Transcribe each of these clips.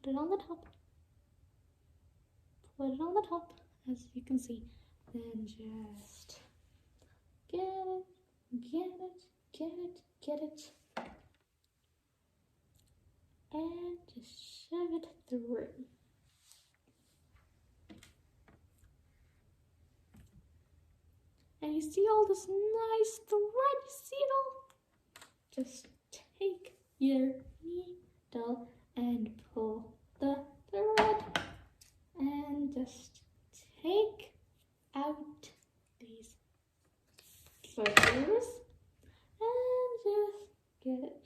put it on the top. Put it on the top, as you can see. Then just get it, get it, get it, get it. And just shove it through. And you see all this nice thread? You see it all? Just take your needle and pull the thread. And just take out these fibers. And just get it.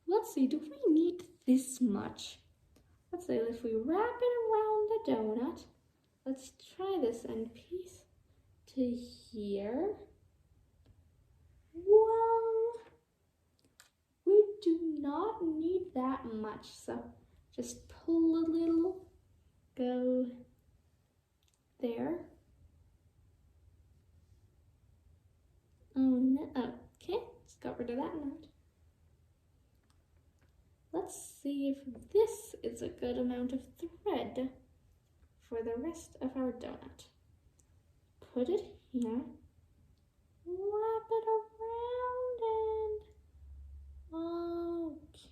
Let's see, do we need this much? Let's say if we wrap it around the donut, let's try this and piece to here. Well, we do not need that much, so just pull a little, go there. Oh no, okay, just got rid of that amount. Let's see if this is a good amount of thread for the rest of our donut. Put it here, wrap it around, and okay.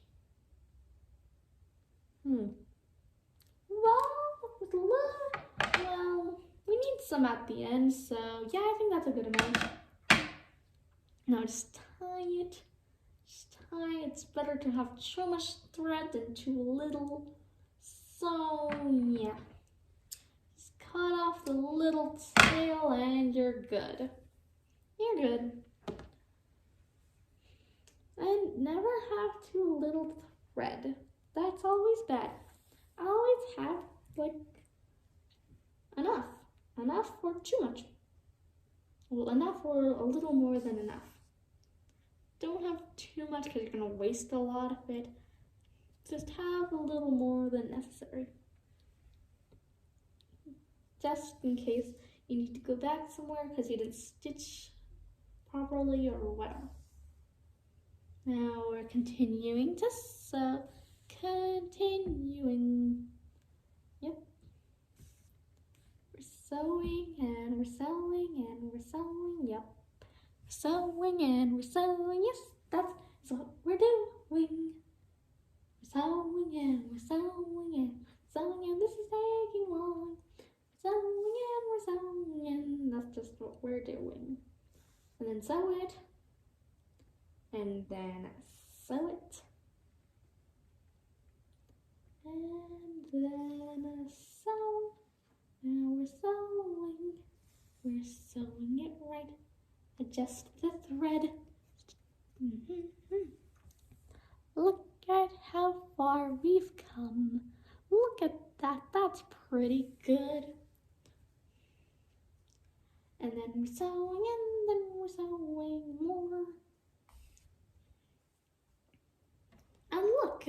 Well, we need some at the end, so yeah, I think that's a good amount. Now just tie it. It's better to have too much thread than too little. So yeah, just cut off the little tail and you're good. You're good. And never have too little thread. That's always bad. Always have like enough or too much. Well, enough or a little more than enough. Don't have too much because you're going to waste a lot of it. Just have a little more than necessary. Just in case you need to go back somewhere because you didn't stitch properly or whatever. Now we're continuing to sew. Continuing. Yep. We're sewing and we're sewing and we're sewing. Yep. Sewing and we're sewing, yes, that's what we're doing. We're sewing and we're sewing and sewing and this is taking long. Sewing and we're sewing and that's just what we're doing. And then sew it. And then sew it. And then sew. Now we're sewing. We're sewing it right. Adjust the thread. Look at how far we've come. Look at that, that's pretty good. And then we're sewing and then we're sewing more. And look,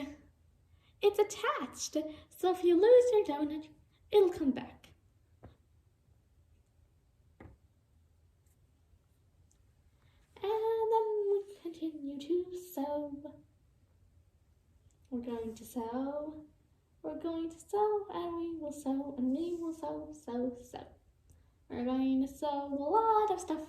it's attached. So if you lose your donut, it'll come back. And then we continue to sew. We're going to sew. We're going to sew and we will sew and we will sew, sew, sew. We're going to sew a lot of stuff